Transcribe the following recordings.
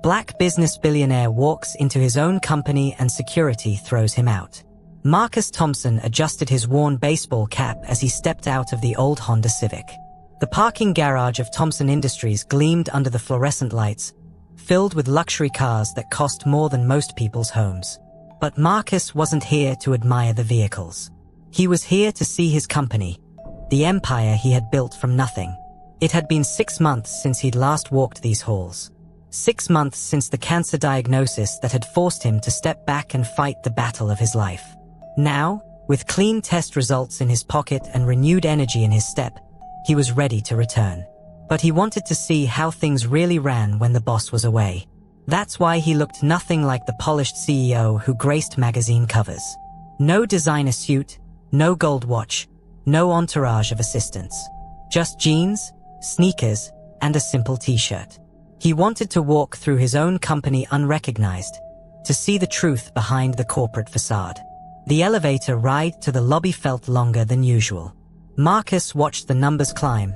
black business billionaire walks into his own company and security throws him out. Marcus Thompson adjusted his worn baseball cap as he stepped out of the old Honda Civic. The parking garage of Thompson Industries gleamed under the fluorescent lights, filled with luxury cars that cost more than most people's homes. But Marcus wasn't here to admire the vehicles. He was here to see his company, the empire he had built from nothing. It had been 6 months since he'd last walked these halls. 6 months since the cancer diagnosis that had forced him to step back and fight the battle of his life. Now, with clean test results in his pocket and renewed energy in his step, he was ready to return. But he wanted to see how things really ran when the boss was away. That's why he looked nothing like the polished CEO who graced magazine covers. No designer suit, no gold watch, no entourage of assistants. Just jeans, sneakers, and a simple t-shirt. He wanted to walk through his own company unrecognized, to see the truth behind the corporate facade. The elevator ride to the lobby felt longer than usual. Marcus watched the numbers climb,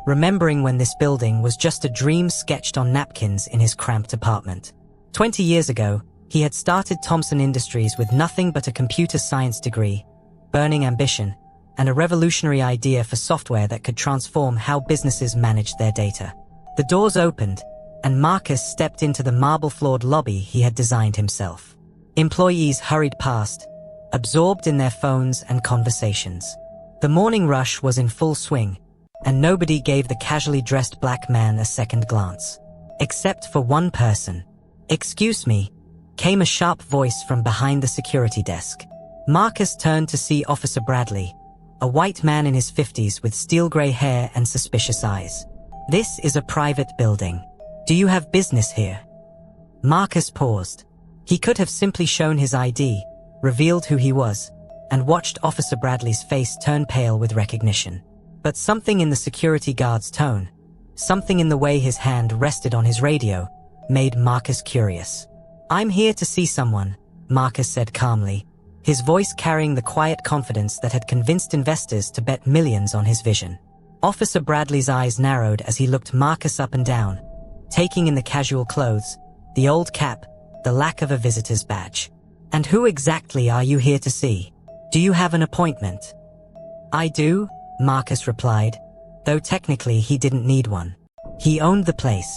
remembering when this building was just a dream sketched on napkins in his cramped apartment. 20 years ago, he had started Thompson Industries with nothing but a computer science degree, burning ambition, and a revolutionary idea for software that could transform how businesses managed their data. The doors opened, and Marcus stepped into the marble-floored lobby he had designed himself. Employees hurried past, absorbed in their phones and conversations. The morning rush was in full swing, and nobody gave the casually dressed black man a second glance. Except for one person. "Excuse me," came a sharp voice from behind the security desk. Marcus turned to see Officer Bradley, a white man in his 50s with steel-gray hair and suspicious eyes. "This is a private building. Do you have business here?" Marcus paused. He could have simply shown his ID, revealed who he was, and watched Officer Bradley's face turn pale with recognition. But something in the security guard's tone, something in the way his hand rested on his radio, made Marcus curious. "I'm here to see someone," Marcus said calmly, his voice carrying the quiet confidence that had convinced investors to bet millions on his vision. Officer Bradley's eyes narrowed as he looked Marcus up and down, taking in the casual clothes, the old cap, the lack of a visitor's badge. "And who exactly are you here to see? Do you have an appointment?" "I do," Marcus replied, though technically he didn't need one. He owned the place.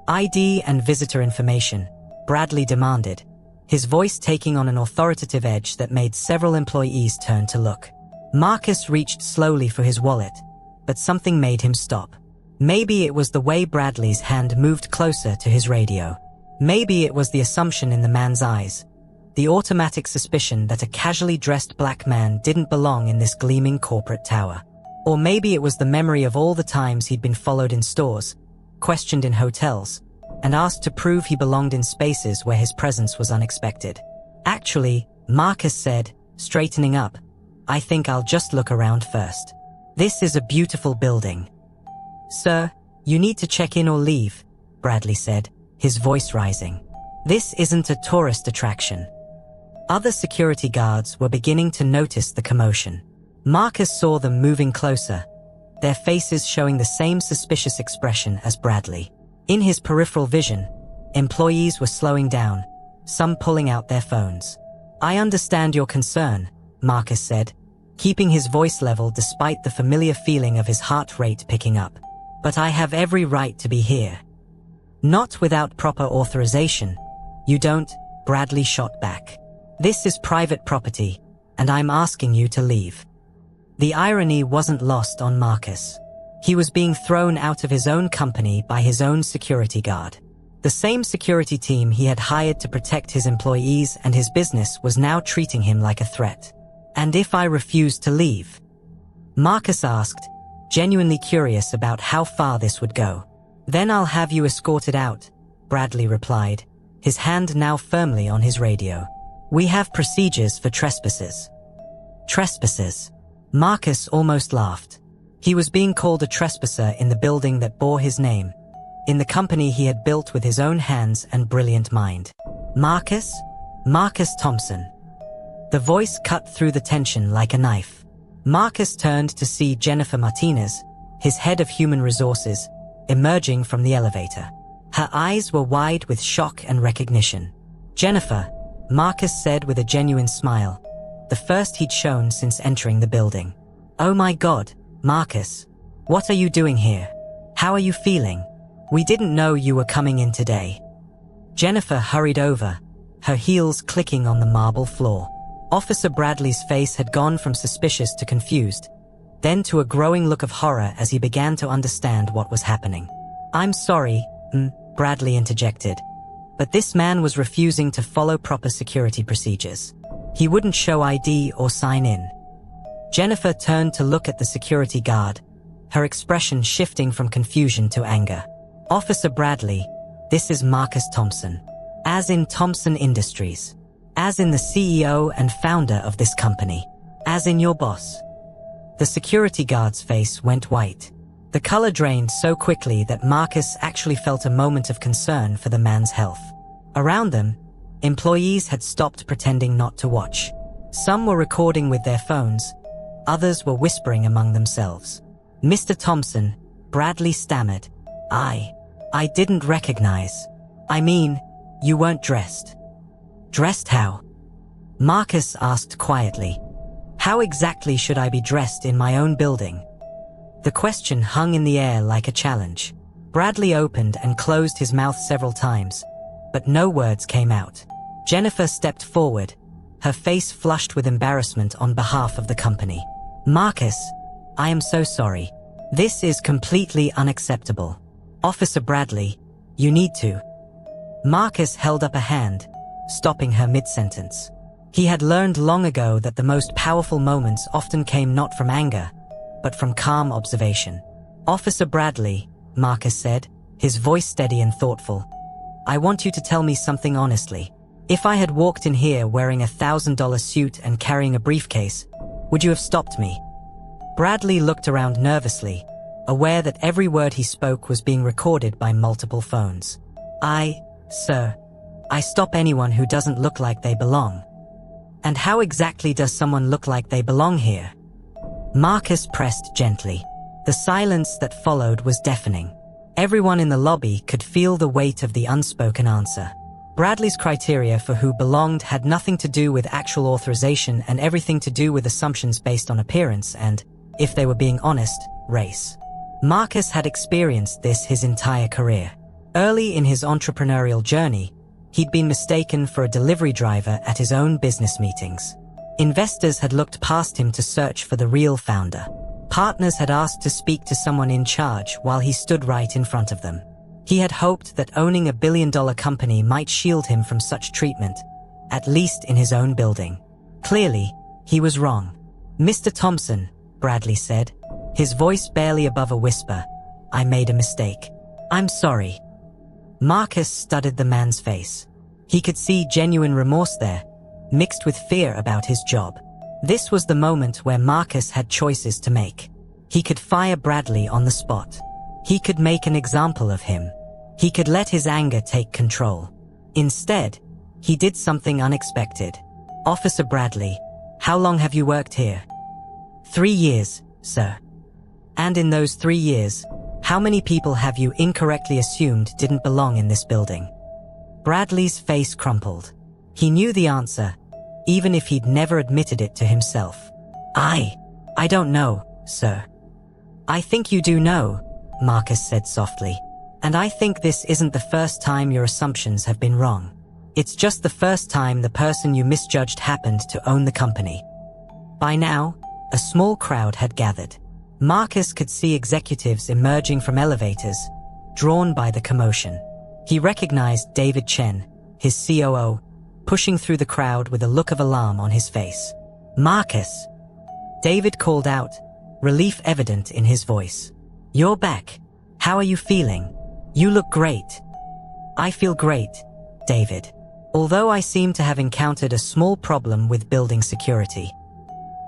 "ID and visitor information," Bradley demanded, his voice taking on an authoritative edge that made several employees turn to look. Marcus reached slowly for his wallet, but something made him stop. Maybe it was the way Bradley's hand moved closer to his radio. Maybe it was the assumption in the man's eyes, the automatic suspicion that a casually dressed black man didn't belong in this gleaming corporate tower. Or maybe it was the memory of all the times he'd been followed in stores, questioned in hotels, and asked to prove he belonged in spaces where his presence was unexpected. "Actually," Marcus said, straightening up, "I think I'll just look around first. This is a beautiful building." "Sir, you need to check in or leave," Bradley said, his voice rising. "This isn't a tourist attraction." Other security guards were beginning to notice the commotion. Marcus saw them moving closer, their faces showing the same suspicious expression as Bradley. In his peripheral vision, employees were slowing down, some pulling out their phones. "I understand your concern," Marcus said, keeping his voice level despite the familiar feeling of his heart rate picking up. "But I have every right to be here." "Not without proper authorization. You don't," Bradley shot back. "This is private property, and I'm asking you to leave." The irony wasn't lost on Marcus. He was being thrown out of his own company by his own security guard. The same security team he had hired to protect his employees and his business was now treating him like a threat. "And if I refuse to leave?" Marcus asked, genuinely curious about how far this would go. "Then I'll have you escorted out," Bradley replied, his hand now firmly on his radio. "We have procedures for trespassers." Trespassers. Marcus almost laughed. He was being called a trespasser in the building that bore his name, in the company he had built with his own hands and brilliant mind. "Marcus? Marcus Thompson." The voice cut through the tension like a knife. Marcus turned to see Jennifer Martinez, his head of human resources, emerging from the elevator. Her eyes were wide with shock and recognition. "Jennifer," Marcus said with a genuine smile, the first he'd shown since entering the building. "Oh my God, Marcus. What are you doing here? How are you feeling? We didn't know you were coming in today." Jennifer hurried over, her heels clicking on the marble floor. Officer Bradley's face had gone from suspicious to confused, then to a growing look of horror as he began to understand what was happening. "I'm sorry," Bradley interjected, but this man was refusing to follow proper security procedures. He wouldn't show ID or sign in. Jennifer turned to look at the security guard, her expression shifting from confusion to anger. "Officer Bradley, this is Marcus Thompson. As in Thompson Industries. As in the CEO and founder of this company. As in your boss." The security guard's face went white. The color drained so quickly that Marcus actually felt a moment of concern for the man's health. Around them, employees had stopped pretending not to watch. Some were recording with their phones, others were whispering among themselves. "Mr. Thompson," Bradley stammered, I didn't recognize. I mean, you weren't dressed." "Dressed how?" Marcus asked quietly. "How exactly should I be dressed in my own building?" The question hung in the air like a challenge. Bradley opened and closed his mouth several times, but no words came out. Jennifer stepped forward, her face flushed with embarrassment on behalf of the company. "Marcus, I am so sorry. This is completely unacceptable. Officer Bradley, you need to." Marcus held up a hand, stopping her mid-sentence. He had learned long ago that the most powerful moments often came not from anger, but from calm observation. "Officer Bradley," Marcus said, his voice steady and thoughtful, "I want you to tell me something honestly. If I had walked in here wearing a $1,000 suit and carrying a briefcase, would you have stopped me?" Bradley looked around nervously, aware that every word he spoke was being recorded by multiple phones. Sir, I stop anyone who doesn't look like they belong." "And how exactly does someone look like they belong here?" Marcus pressed gently. The silence that followed was deafening. Everyone in the lobby could feel the weight of the unspoken answer. Bradley's criteria for who belonged had nothing to do with actual authorization and everything to do with assumptions based on appearance and, if they were being honest, race. Marcus had experienced this his entire career. Early in his entrepreneurial journey, he'd been mistaken for a delivery driver at his own business meetings. Investors had looked past him to search for the real founder. Partners had asked to speak to someone in charge while he stood right in front of them. He had hoped that owning a billion-dollar company might shield him from such treatment, at least in his own building. Clearly, he was wrong. "Mr. Thompson," Bradley said, his voice barely above a whisper, "I made a mistake. I'm sorry." Marcus studied the man's face. He could see genuine remorse there, mixed with fear about his job. This was the moment where Marcus had choices to make. He could fire Bradley on the spot. He could make an example of him. He could let his anger take control. Instead, he did something unexpected. "Officer Bradley, how long have you worked here?" 3 years, sir." "And in those 3 years, how many people have you incorrectly assumed didn't belong in this building?" Bradley's face crumpled. He knew the answer, even if he'd never admitted it to himself. I don't know, sir." "I think you do know," Marcus said softly. "And I think this isn't the first time your assumptions have been wrong. It's just the first time the person you misjudged happened to own the company." By now, a small crowd had gathered. Marcus could see executives emerging from elevators, drawn by the commotion. He recognized David Chen, his COO, pushing through the crowd with a look of alarm on his face. "Marcus!" David called out, relief evident in his voice. "You're back. How are you feeling? You look great." "I feel great, David. Although I seem to have encountered a small problem with building security."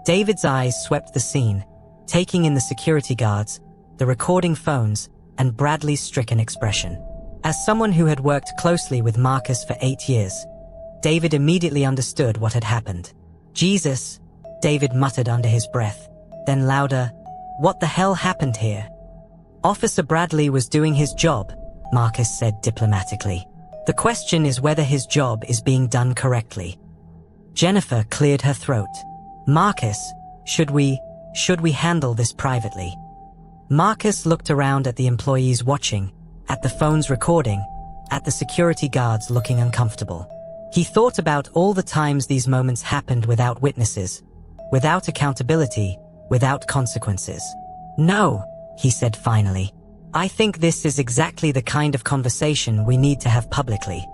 David's eyes swept the scene, taking in the security guards, the recording phones, and Bradley's stricken expression. As someone who had worked closely with Marcus for 8 years, David immediately understood what had happened. "Jesus," David muttered under his breath, then louder, "What the hell happened here?" "Officer Bradley was doing his job," Marcus said diplomatically. The question is whether his job is being done correctly. Jennifer cleared her throat. Marcus, should we handle this privately? Marcus looked around at the employees watching, at the phones recording, at the security guards looking uncomfortable. He thought about all the times these moments happened without witnesses, without accountability, without consequences. No, he said finally. I think this is exactly the kind of conversation we need to have publicly.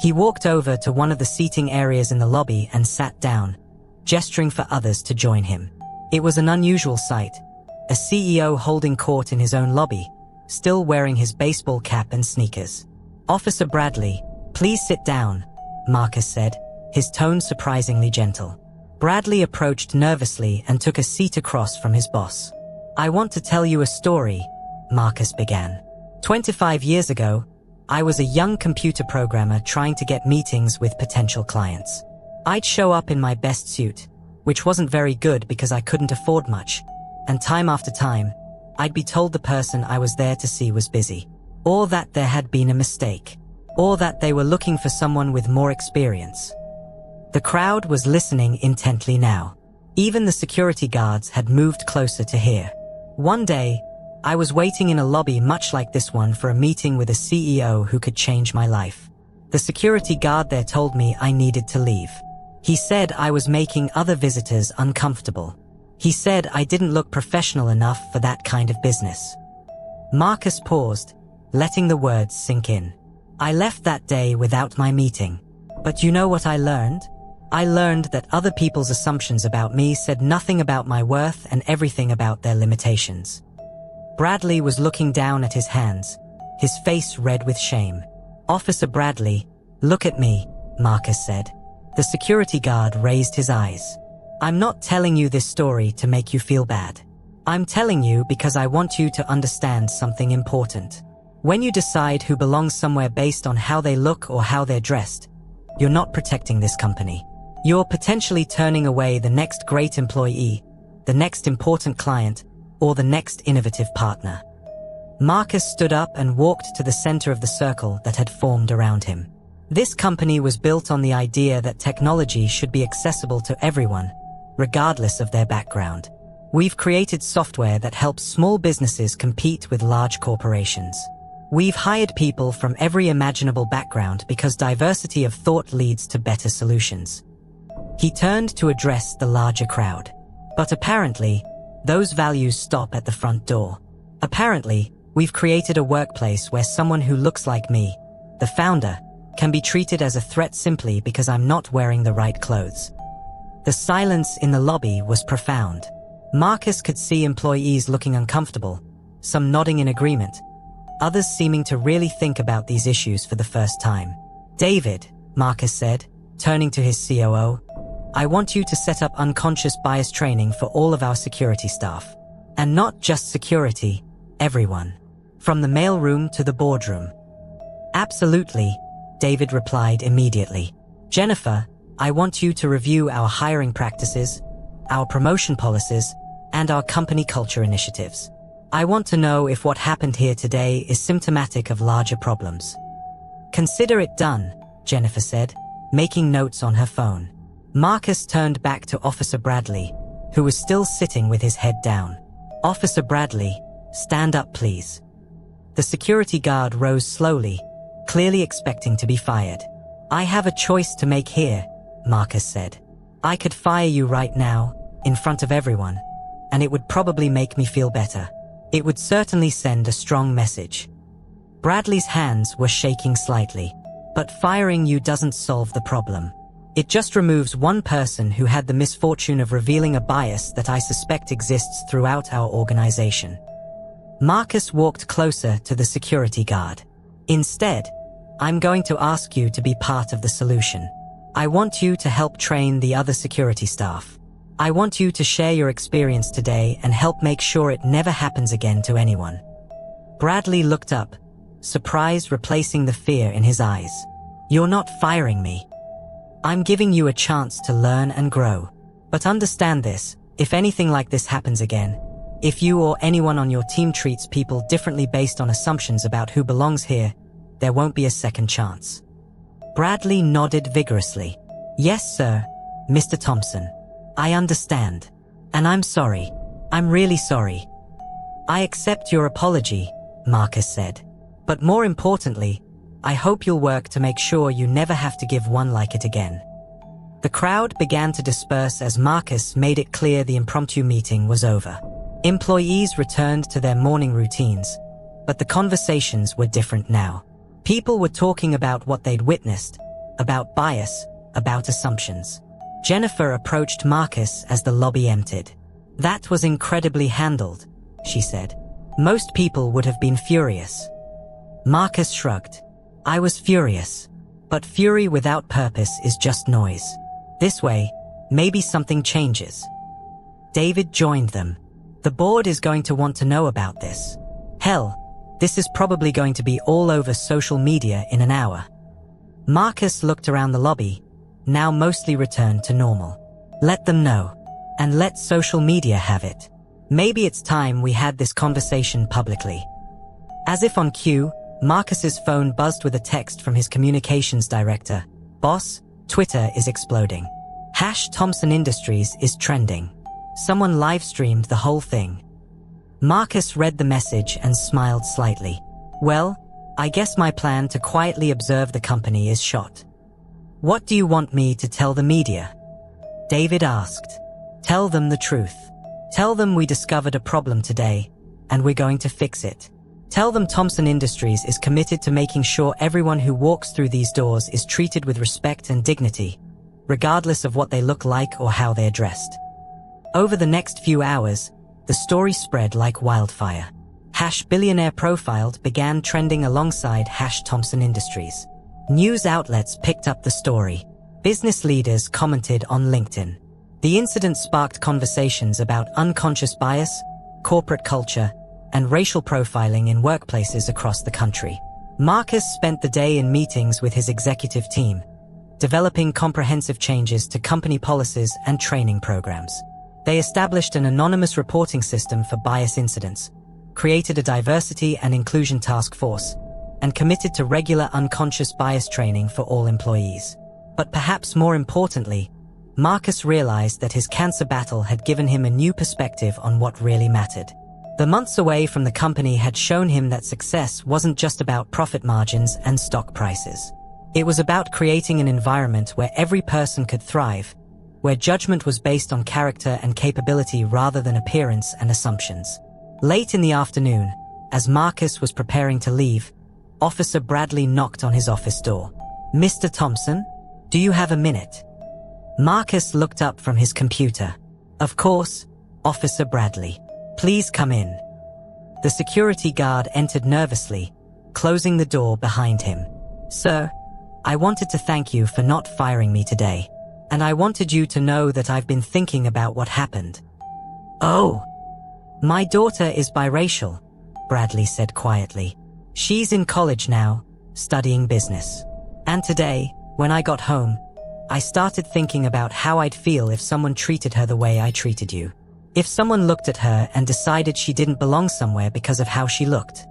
He walked over to one of the seating areas in the lobby and sat down, gesturing for others to join him. It was an unusual sight, a CEO holding court in his own lobby, still wearing his baseball cap and sneakers. Officer Bradley, please sit down, Marcus said, his tone surprisingly gentle. Bradley approached nervously and took a seat across from his boss. I want to tell you a story, Marcus began. 25 years ago, I was a young computer programmer trying to get meetings with potential clients. I'd show up in my best suit, which wasn't very good because I couldn't afford much, and time after time, I'd be told the person I was there to see was busy, or that there had been a mistake, or that they were looking for someone with more experience. The crowd was listening intently now. Even the security guards had moved closer to hear. One day, I was waiting in a lobby much like this one for a meeting with a CEO who could change my life. The security guard there told me I needed to leave. He said I was making other visitors uncomfortable. He said I didn't look professional enough for that kind of business. Marcus paused, letting the words sink in. I left that day without my meeting. But you know what I learned? I learned that other people's assumptions about me said nothing about my worth and everything about their limitations. Bradley was looking down at his hands, his face red with shame. Officer Bradley, look at me, Marcus said. The security guard raised his eyes. I'm not telling you this story to make you feel bad. I'm telling you because I want you to understand something important. When you decide who belongs somewhere based on how they look or how they're dressed, you're not protecting this company. You're potentially turning away the next great employee, the next important client, or the next innovative partner. Marcus stood up and walked to the center of the circle that had formed around him. This company was built on the idea that technology should be accessible to everyone, regardless of their background. We've created software that helps small businesses compete with large corporations. We've hired people from every imaginable background because diversity of thought leads to better solutions. He turned to address the larger crowd. But apparently, those values stop at the front door. Apparently, we've created a workplace where someone who looks like me, the founder, can be treated as a threat simply because I'm not wearing the right clothes. The silence in the lobby was profound. Marcus could see employees looking uncomfortable, some nodding in agreement, others seeming to really think about these issues for the first time. David, Marcus said, turning to his COO, I want you to set up unconscious bias training for all of our security staff. And not just security, everyone. From the mailroom to the boardroom. Absolutely, David replied immediately. Jennifer, I want you to review our hiring practices, our promotion policies, and our company culture initiatives. I want to know if what happened here today is symptomatic of larger problems. Consider it done, Jennifer said, making notes on her phone. Marcus turned back to Officer Bradley, who was still sitting with his head down. Officer Bradley, stand up please. The security guard rose slowly, clearly expecting to be fired. I have a choice to make here, Marcus said. I could fire you right now, in front of everyone, and it would probably make me feel better. It would certainly send a strong message. Bradley's hands were shaking slightly. But firing you doesn't solve the problem. It just removes one person who had the misfortune of revealing a bias that I suspect exists throughout our organization. Marcus walked closer to the security guard. Instead, I'm going to ask you to be part of the solution. I want you to help train the other security staff. I want you to share your experience today and help make sure it never happens again to anyone. Bradley looked up, surprise replacing the fear in his eyes. You're not firing me. I'm giving you a chance to learn and grow. But understand this, if anything like this happens again, If you or anyone on your team treats people differently based on assumptions about who belongs here, there won't be a second chance. Bradley nodded vigorously. Yes, sir, Mr. Thompson. I understand. And I'm sorry. I'm really sorry. I accept your apology, Marcus said. But more importantly, I hope you'll work to make sure you never have to give one like it again. The crowd began to disperse as Marcus made it clear the impromptu meeting was over. Employees returned to their morning routines, but the conversations were different now. People were talking about what they'd witnessed, about bias, about assumptions. Jennifer approached Marcus as the lobby emptied. That was incredibly handled, she said. Most people would have been furious. Marcus shrugged. I was furious, but fury without purpose is just noise. This way, maybe something changes. David joined them. The board is going to want to know about this. Hell, this is probably going to be all over social media in an hour. Marcus looked around the lobby, now mostly returned to normal. Let them know. And let social media have it. Maybe it's time we had this conversation publicly. As if on cue, Marcus's phone buzzed with a text from his communications director. Boss, Twitter is exploding. #Thompson Industries is trending. Someone live-streamed the whole thing. Marcus read the message and smiled slightly. Well, I guess my plan to quietly observe the company is shot. What do you want me to tell the media? David asked. Tell them the truth. Tell them we discovered a problem today, and we're going to fix it. Tell them Thompson Industries is committed to making sure everyone who walks through these doors is treated with respect and dignity, regardless of what they look like or how they're dressed. Over the next few hours, the story spread like wildfire. #Billionaire profiled began trending alongside #Thompson Industries. News outlets picked up the story. Business leaders commented on LinkedIn. The incident sparked conversations about unconscious bias, corporate culture, and racial profiling in workplaces across the country. Marcus spent the day in meetings with his executive team, developing comprehensive changes to company policies and training programs. They established an anonymous reporting system for bias incidents, created a diversity and inclusion task force, and committed to regular unconscious bias training for all employees. But perhaps more importantly, Marcus realized that his cancer battle had given him a new perspective on what really mattered. The months away from the company had shown him that success wasn't just about profit margins and stock prices. It was about creating an environment where every person could thrive, where judgment was based on character and capability rather than appearance and assumptions. Late in the afternoon, as Marcus was preparing to leave, Officer Bradley knocked on his office door. Mr. Thompson, do you have a minute? Marcus looked up from his computer. Of course, Officer Bradley. Please come in. The security guard entered nervously, closing the door behind him. Sir, I wanted to thank you for not firing me today, and I wanted you to know that I've been thinking about what happened. Oh, my daughter is biracial, Bradley said quietly. She's in college now, studying business. And today, when I got home, I started thinking about how I'd feel if someone treated her the way I treated you. If someone looked at her and decided she didn't belong somewhere because of how she looked.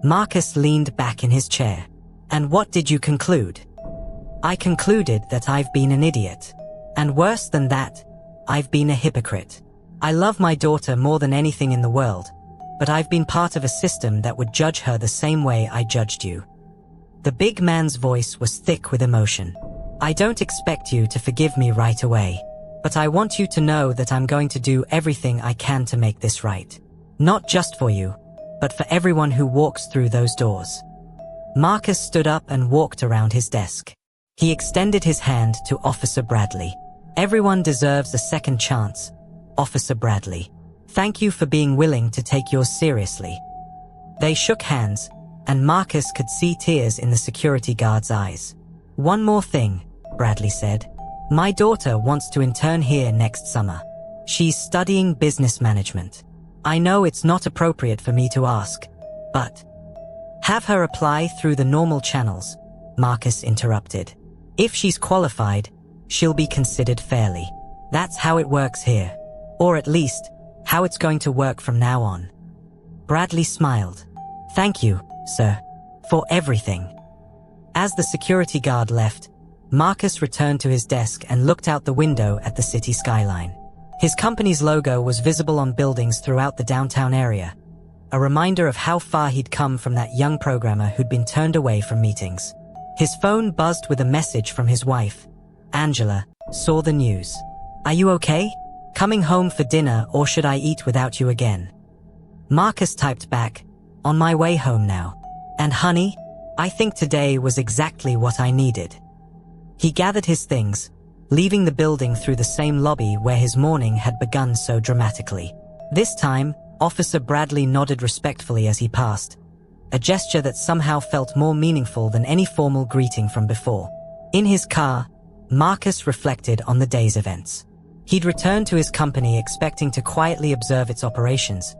Marcus leaned back in his chair. And what did you conclude? I concluded that I've been an idiot. And worse than that, I've been a hypocrite. I love my daughter more than anything in the world, but I've been part of a system that would judge her the same way I judged you. The big man's voice was thick with emotion. I don't expect you to forgive me right away, but I want you to know that I'm going to do everything I can to make this right. Not just for you, but for everyone who walks through those doors. Marcus stood up and walked around his desk. He extended his hand to Officer Bradley. Everyone deserves a second chance, Officer Bradley. Thank you for being willing to take yours seriously. They shook hands, and Marcus could see tears in the security guard's eyes. One more thing, Bradley said. My daughter wants to intern here next summer. She's studying business management. I know it's not appropriate for me to ask, but have her apply through the normal channels, Marcus interrupted. If she's qualified, she'll be considered fairly. That's how it works here. Or at least, how it's going to work from now on. Bradley smiled. Thank you, sir, for everything. As the security guard left, Marcus returned to his desk and looked out the window at the city skyline. His company's logo was visible on buildings throughout the downtown area, a reminder of how far he'd come from that young programmer who'd been turned away from meetings. His phone buzzed with a message from his wife. Angela saw the news. Are you okay? Coming home for dinner, or should I eat without you again? Marcus typed back, on my way home now. And honey, I think today was exactly what I needed. He gathered his things, leaving the building through the same lobby where his morning had begun so dramatically. This time, Officer Bradley nodded respectfully as he passed, a gesture that somehow felt more meaningful than any formal greeting from before. In his car, Marcus reflected on the day's events. He'd returned to his company expecting to quietly observe its operations,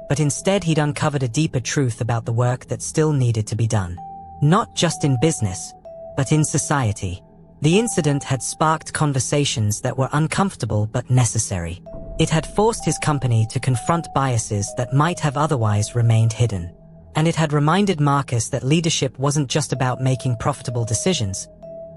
but instead he'd uncovered a deeper truth about the work that still needed to be done. Not just in business, but in society. The incident had sparked conversations that were uncomfortable but necessary. It had forced his company to confront biases that might have otherwise remained hidden. And it had reminded Marcus that leadership wasn't just about making profitable decisions.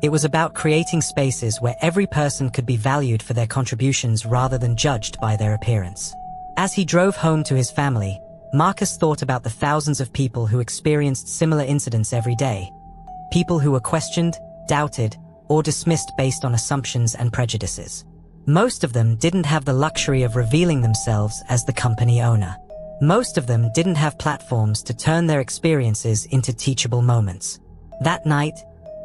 It was about creating spaces where every person could be valued for their contributions rather than judged by their appearance. As he drove home to his family, Marcus thought about the thousands of people who experienced similar incidents every day. People who were questioned, doubted, or dismissed based on assumptions and prejudices. Most of them didn't have the luxury of revealing themselves as the company owner. Most of them didn't have platforms to turn their experiences into teachable moments. That night,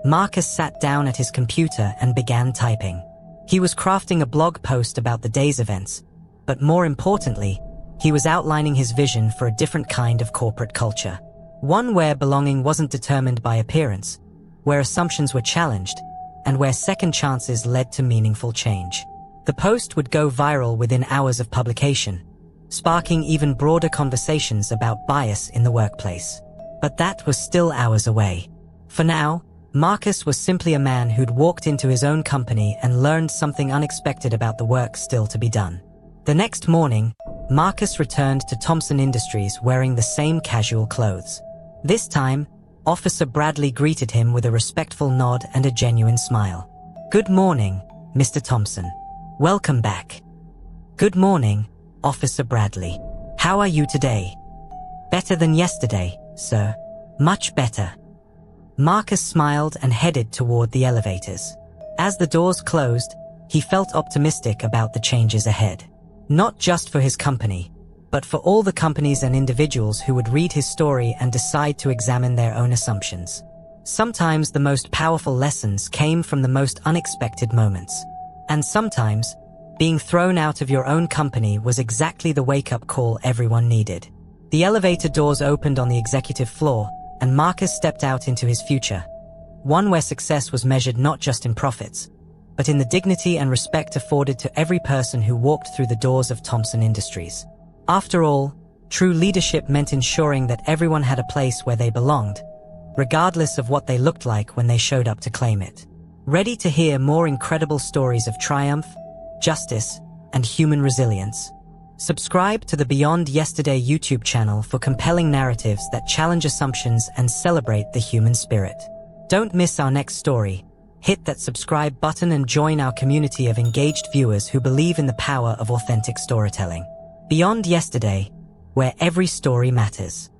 Marcus sat down at his computer and began typing. He was crafting a blog post about the day's events, but more importantly, he was outlining his vision for a different kind of corporate culture. One where belonging wasn't determined by appearance, where assumptions were challenged, and where second chances led to meaningful change. The post would go viral within hours of publication, sparking even broader conversations about bias in the workplace. But that was still hours away. For now, Marcus was simply a man who'd walked into his own company and learned something unexpected about the work still to be done. The next morning, Marcus returned to Thompson Industries wearing the same casual clothes. This time, Officer Bradley greeted him with a respectful nod and a genuine smile. Good morning, Mr. Thompson. Welcome back. Good morning, Officer Bradley. How are you today? Better than yesterday, sir. Much better. Marcus smiled and headed toward the elevators. As the doors closed, he felt optimistic about the changes ahead. Not just for his company, but for all the companies and individuals who would read his story and decide to examine their own assumptions. Sometimes the most powerful lessons came from the most unexpected moments. And sometimes, being thrown out of your own company was exactly the wake-up call everyone needed. The elevator doors opened on the executive floor, and Marcus stepped out into his future. One where success was measured not just in profits, but in the dignity and respect afforded to every person who walked through the doors of Thompson Industries. After all, true leadership meant ensuring that everyone had a place where they belonged, regardless of what they looked like when they showed up to claim it. Ready to hear more incredible stories of triumph, justice, and human resilience? Subscribe to the Beyond Yesterday YouTube channel for compelling narratives that challenge assumptions and celebrate the human spirit. Don't miss our next story. Hit that subscribe button and join our community of engaged viewers who believe in the power of authentic storytelling. Beyond Yesterday, where every story matters.